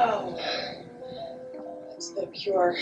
Oh, it's the cure.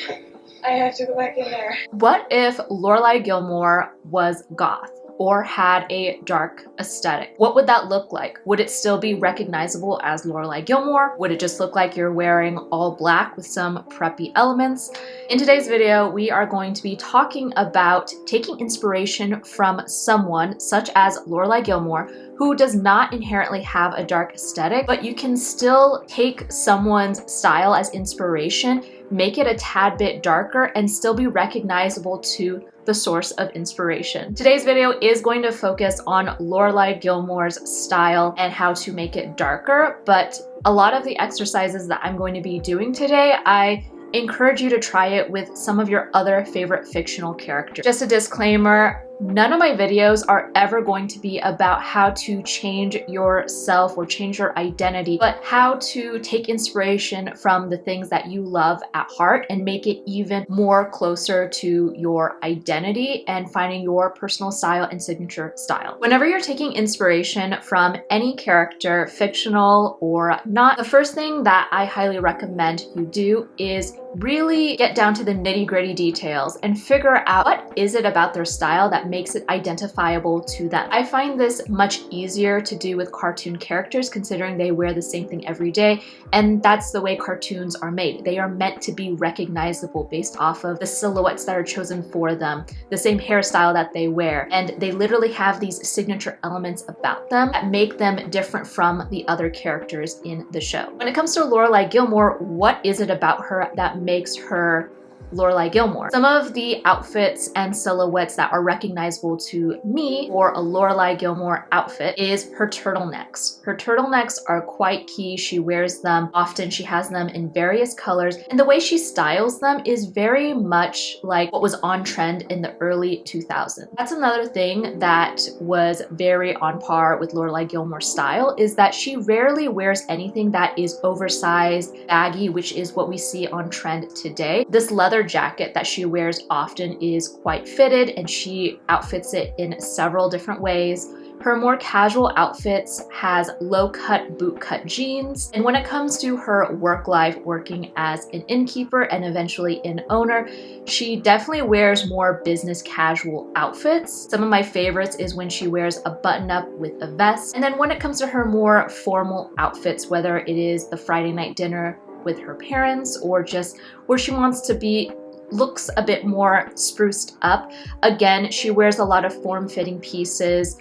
I have to go back in there. What if Lorelai Gilmore was goth or had a dark aesthetic? What would that look like? Would it still be recognizable as Lorelai Gilmore? Would it just look like you're wearing all black with some preppy elements? In today's video, we are going to be talking about taking inspiration from someone such as Lorelai Gilmore, who does not inherently have a dark aesthetic, but you can still take someone's style as inspiration, make it a tad bit darker, and still be recognizable to the source of inspiration. Today's video is going to focus on Lorelai Gilmore's style and how to make it darker, but a lot of the exercises that I'm going to be doing today, I encourage you to try it with some of your other favorite fictional characters. Just a disclaimer, none of my videos are ever going to be about how to change yourself or change your identity, but how to take inspiration from the things that you love at heart and make it even more closer to your identity and finding your personal style and signature style. Whenever you're taking inspiration from any character, fictional or not, the first thing that I highly recommend you do is really get down to the nitty-gritty details and figure out what is it about their style that makes it identifiable to them. I find this much easier to do with cartoon characters, considering they wear the same thing every day, and that's the way cartoons are made. They are meant to be recognizable based off of the silhouettes that are chosen for them, the same hairstyle that they wear, and they literally have these signature elements about them that make them different from the other characters in the show. When it comes to Lorelai Gilmore, what is it about her that makes her Lorelai Gilmore? Some of the outfits and silhouettes that are recognizable to me for a Lorelai Gilmore outfit is her turtlenecks. Her turtlenecks are quite key. She wears them often. She has them in various colors, and the way she styles them is very much like what was on trend in the early 2000s. That's another thing that was very on par with Lorelai Gilmore's style, is that she rarely wears anything that is oversized, baggy, which is what we see on trend today. This leather jacket that she wears often is quite fitted, and she outfits it in several different ways. Her more casual outfits has low-cut boot-cut jeans, and when it comes to her work life working as an innkeeper and eventually an owner, she definitely wears more business casual outfits. Some of my favorites is when she wears a button-up with a vest, and then when it comes to her more formal outfits, whether it is the Friday night dinner with her parents or just where she wants to be, looks a bit more spruced up. Again, she wears a lot of form-fitting pieces,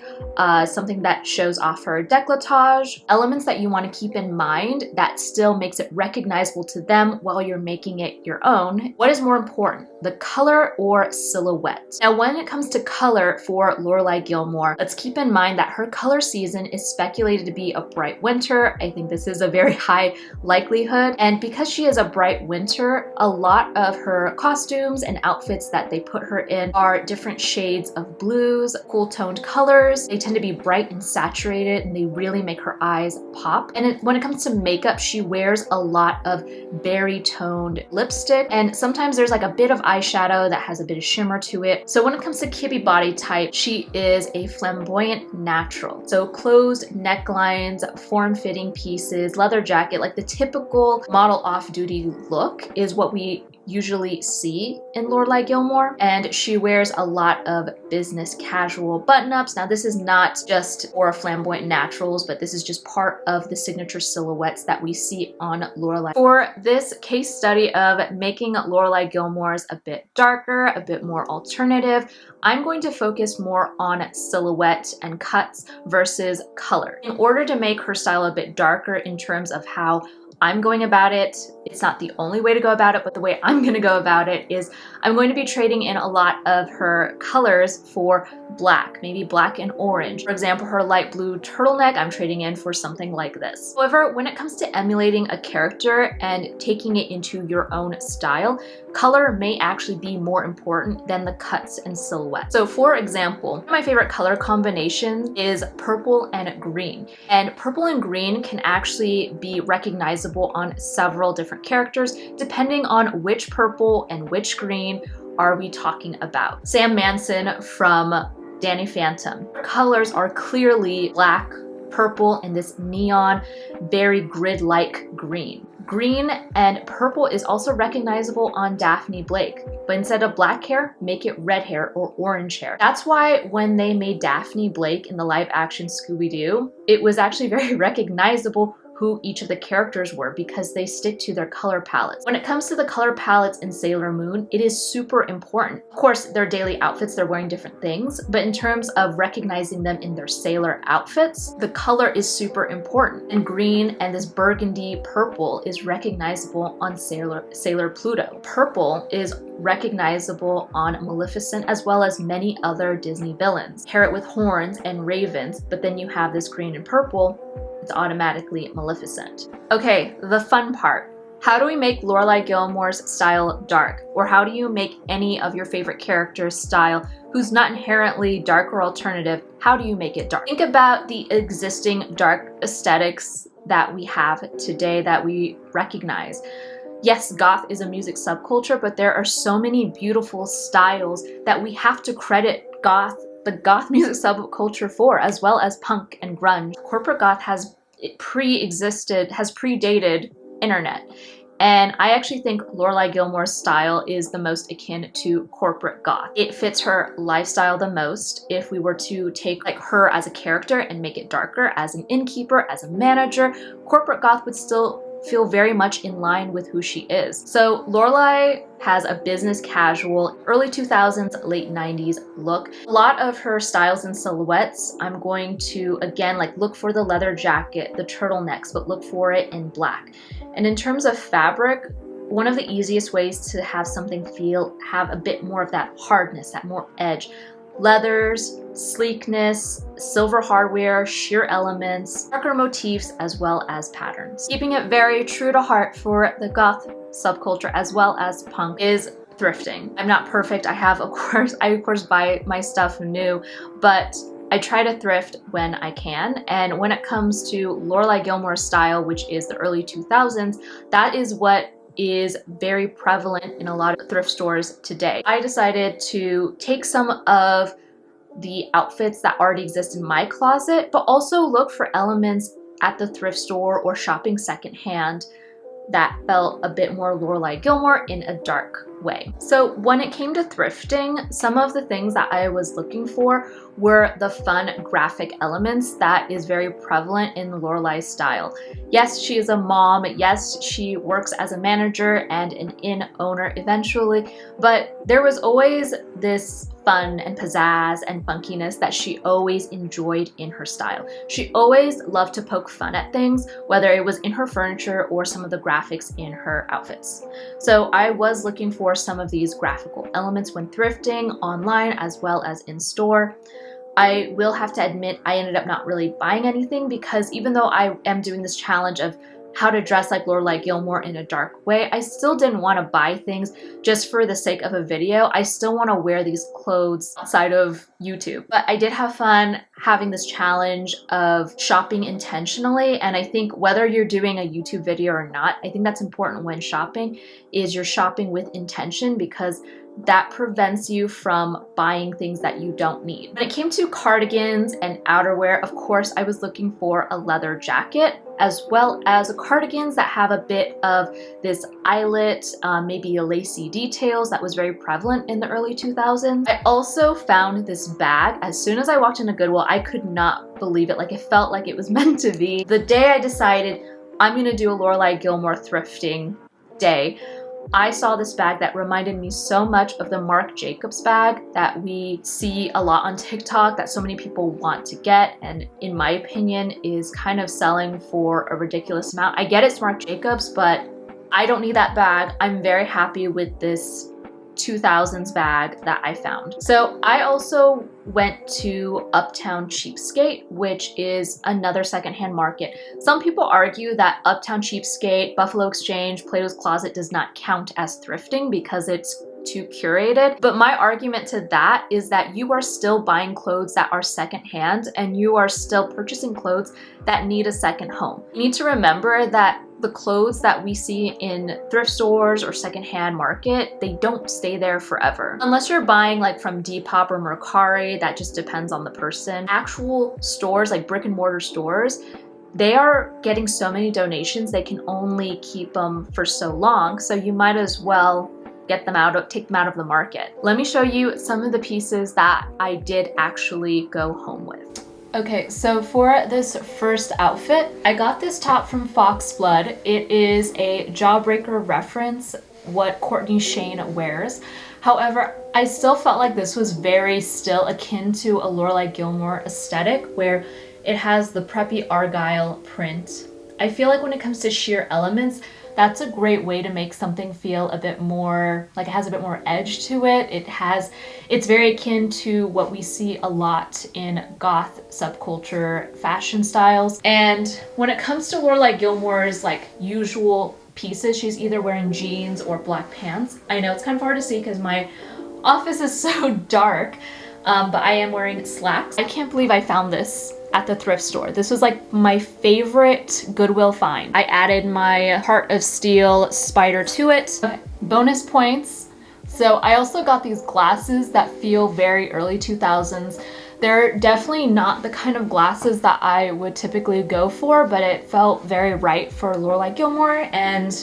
something that shows off her décolletage, elements that you want to keep in mind that still makes it recognizable to them while you're making it your own. What is more important, the color or silhouette? Now, when it comes to color for Lorelai Gilmore, let's keep in mind that her color season is speculated to be a bright winter. I think this is a very high likelihood, and because she is a bright winter, a lot of her costumes and outfits that they put her in are different shades of blues, cool toned colors. They tend to be bright and saturated, and they really make her eyes pop. And when it comes to makeup, she wears a lot of berry toned lipstick, and sometimes there's like a bit of eyeshadow that has a bit of shimmer to it. So when it comes to Kibby body type, she is a flamboyant natural. So closed necklines, form-fitting pieces, leather jacket, like the typical model off-duty look is what we usually see in Lorelai Gilmore, and she wears a lot of business casual button-ups. Now, this is not just for flamboyant naturals, but this is just part of the signature silhouettes that we see on Lorelai. For this case study of making Lorelai Gilmore's a bit darker, a bit more alternative, I'm going to focus more on silhouette and cuts versus color. In order to make her style a bit darker in terms of how I'm going about it, it's not the only way to go about it, but the way I'm going to go about it is I'm going to be trading in a lot of her colors for black, maybe black and orange. For example, her light blue turtleneck, I'm trading in for something like this. However, when it comes to emulating a character and taking it into your own style, color may actually be more important than the cuts and silhouette. So for example, one of my favorite color combinations is purple and green. And purple and green can actually be recognizable on several different characters, depending on which purple and which green are we talking about. Sam Manson from Danny Phantom. Colors are clearly black, purple, and this neon, very grid-like green. Green and purple is also recognizable on Daphne Blake, but instead of black hair, make it red hair or orange hair. That's why when they made Daphne Blake in the live action Scooby-Doo, it was actually very recognizable who each of the characters were because they stick to their color palettes. When it comes to the color palettes in Sailor Moon, it is super important. Of course, their daily outfits, they're wearing different things, but in terms of recognizing them in their sailor outfits, the color is super important. And green and this burgundy purple is recognizable on Sailor Pluto. Purple is recognizable on Maleficent as well as many other Disney villains. Hair it with horns and ravens, but then you have this green and purple, it's automatically Maleficent. Okay, the fun part. How do we make Lorelai Gilmore's style dark? Or how do you make any of your favorite characters' style who's not inherently dark or alternative? How do you make it dark? Think about the existing dark aesthetics that we have today that we recognize. Yes, goth is a music subculture, but there are so many beautiful styles that we have to credit the goth music subculture for, as well as punk and grunge. Corporate goth has predated internet. And I actually think Lorelai Gilmore's style is the most akin to corporate goth. It fits her lifestyle the most. If we were to take like her as a character and make it darker as an innkeeper, as a manager, corporate goth would still feel very much in line with who she is. So Lorelai has a business casual, early 2000s, late 90s look. A lot of her styles and silhouettes, I'm going to, again, like look for the leather jacket, the turtlenecks, but look for it in black. And in terms of fabric, one of the easiest ways to have something have a bit more of that hardness, that more edge. Leathers, sleekness, silver hardware, sheer elements, darker motifs, as well as patterns. Keeping it very true to heart for the goth subculture as well as punk is thrifting. I'm not perfect. I of course buy my stuff new, but I try to thrift when I can. And when it comes to Lorelai Gilmore's style, which is the early 2000s, that is what is very prevalent in a lot of thrift stores today. I decided to take some of the outfits that already exist in my closet, but also look for elements at the thrift store or shopping secondhand that felt a bit more Lorelai Gilmore in a dark way. So when it came to thrifting, some of the things that I was looking for were the fun graphic elements that is very prevalent in Lorelai's style. Yes, she is a mom. Yes, she works as a manager and an inn owner eventually, but there was always this fun and pizzazz and funkiness that she always enjoyed in her style. She always loved to poke fun at things, whether it was in her furniture or some of the graphics in her outfits. So I was looking for some of these graphical elements when thrifting online as well as in store. I will have to admit I ended up not really buying anything because even though I am doing this challenge of how to dress like Lorelai Gilmore in a dark way, I still didn't want to buy things just for the sake of a video. I still want to wear these clothes outside of YouTube. But I did have fun having this challenge of shopping intentionally. And I think whether you're doing a YouTube video or not, I think that's important when shopping, is you're shopping with intention because that prevents you from buying things that you don't need. When it came to cardigans and outerwear, of course, I was looking for a leather jacket as well as cardigans that have a bit of this eyelet, maybe a lacy details that was very prevalent in the early 2000s. I also found this bag. As soon as I walked into Goodwill, I could not believe it. Like it felt like it was meant to be. The day I decided I'm gonna do a Lorelai Gilmore thrifting day, I saw this bag that reminded me so much of the Marc Jacobs bag that we see a lot on TikTok that so many people want to get, and in my opinion is kind of selling for a ridiculous amount. I get it's Marc Jacobs, but I don't need that bag. I'm very happy with this 2000s bag that I found. So I also went to Uptown Cheapskate, which is another secondhand market. Some people argue that Uptown Cheapskate, Buffalo Exchange, Plato's Closet does not count as thrifting because it's too curated. But my argument to that is that you are still buying clothes that are secondhand and you are still purchasing clothes that need a second home. You need to remember that the clothes that we see in thrift stores or secondhand market, they don't stay there forever. Unless you're buying like from Depop or Mercari, that just depends on the person. Actual stores, like brick and mortar stores, they are getting so many donations, they can only keep them for so long, so you might as well take them out of the market. Let me show you some of the pieces that I did actually go home with. Okay, so for this first outfit, I got this top from Foxblood. It is a Jawbreaker reference, what Courtney Shane wears. However, I still felt like this was very still akin to a Lorelai Gilmore aesthetic, where it has the preppy argyle print. I feel like when it comes to sheer elements, that's a great way to make something feel a bit more, like it has a bit more edge to it. It's very akin to what we see a lot in goth subculture fashion styles. And when it comes to Lorelai Gilmore's like usual pieces, she's either wearing jeans or black pants. I know it's kind of hard to see because my office is so dark, but I am wearing slacks. I can't believe I found this at the thrift store. This was like my favorite Goodwill find. I added my Heart of Steel spider to it. Okay, bonus points. So I also got these glasses that feel very early 2000s. They're definitely not the kind of glasses that I would typically go for, but it felt very right for Lorelai Gilmore, and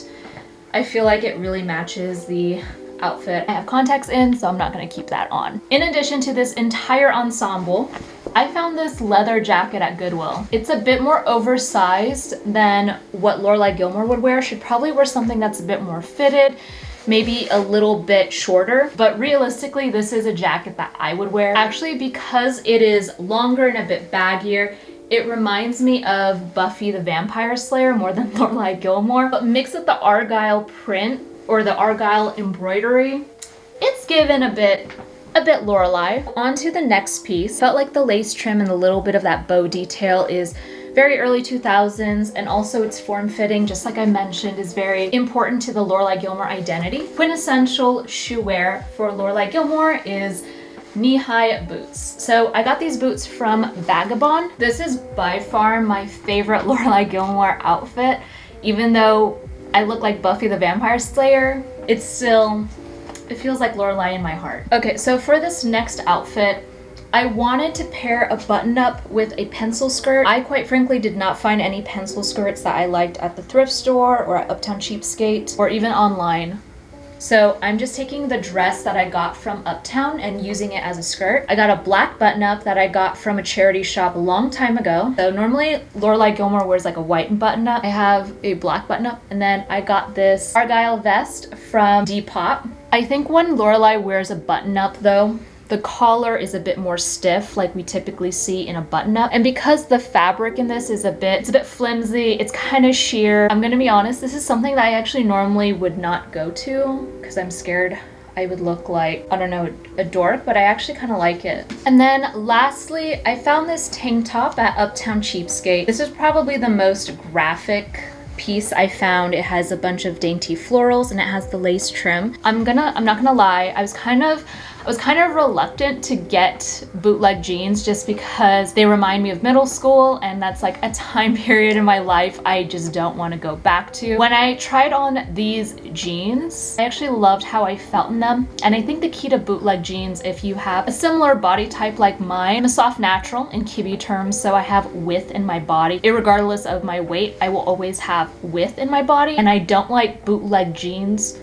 I feel like it really matches the outfit I have contacts in, so I'm not gonna keep that on. In addition to this entire ensemble, I found this leather jacket at Goodwill. It's a bit more oversized than what Lorelai Gilmore would wear. She'd probably wear something that's a bit more fitted, maybe a little bit shorter, but realistically, this is a jacket that I would wear. Actually, because it is longer and a bit baggier, it reminds me of Buffy the Vampire Slayer more than Lorelai Gilmore, but mixed with the argyle print or the argyle embroidery, it's given a bit Lorelai. On to the next piece. Felt like the lace trim and a little bit of that bow detail is very early 2000s, and also its form fitting, just like I mentioned, is very important to the Lorelai Gilmore identity. Quintessential shoe wear for Lorelai Gilmore is knee-high boots. So I got these boots from Vagabond. This is by far my favorite Lorelai Gilmore outfit. Even though I look like Buffy the Vampire Slayer, it feels like Lorelai in my heart. Okay, so for this next outfit, I wanted to pair a button-up with a pencil skirt. I quite frankly did not find any pencil skirts that I liked at the thrift store or at Uptown Cheapskate or even online. So I'm just taking the dress that I got from Uptown and using it as a skirt. I got a black button-up that I got from a charity shop a long time ago. So normally Lorelai Gilmore wears like a white button-up. I have a black button-up, and then I got this argyle vest from Depop. I think when Lorelai wears a button-up though, the collar is a bit more stiff like we typically see in a button-up. And because the fabric in this is it's a bit flimsy, it's kind of sheer. I'm gonna be honest, this is something that I actually normally would not go to because I'm scared I would look like, I don't know, a dork, but I actually kind of like it. And then lastly, I found this tank top at Uptown Cheapskate. This is probably the most graphic piece I found. It has a bunch of dainty florals and it has the lace trim. I'm not gonna lie, I was kind of reluctant to get bootleg jeans just because they remind me of middle school, and that's like a time period in my life I just don't want to go back to. When I tried on these jeans, I actually loved how I felt in them, and I think the key to bootleg jeans, if you have a similar body type like mine, I'm a soft natural in Kibbe terms, so I have width in my body. Irregardless of my weight, I will always have width in my body, and I don't like bootleg jeans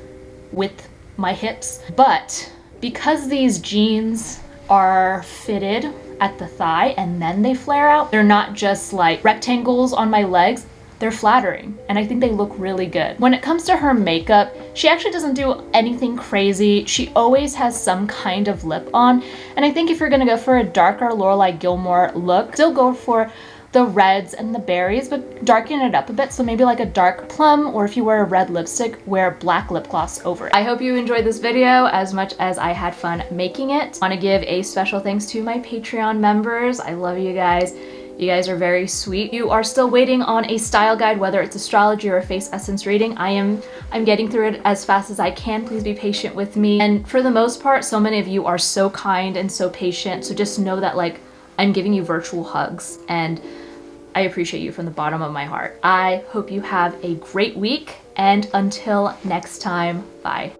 with my hips. But because these jeans are fitted at the thigh and then they flare out, they're not just like rectangles on my legs, they're flattering, and I think they look really good. When it comes to her makeup, she actually doesn't do anything crazy. She always has some kind of lip on, and I think if you're gonna go for a darker Lorelai Gilmore look, still go for the reds and the berries, but darken it up a bit. So maybe like a dark plum, or if you wear a red lipstick, wear black lip gloss over it. I hope you enjoyed this video as much as I had fun making it. I want to give a special thanks to my Patreon members. I love you guys. You guys are very sweet. You are still waiting on a style guide, whether it's astrology or a face essence reading. I'm getting through it as fast as I can. Please be patient with me. And for the most part, so many of you are so kind and so patient. So just know that like I'm giving you virtual hugs, and I appreciate you from the bottom of my heart. I hope you have a great week, and until next time, bye.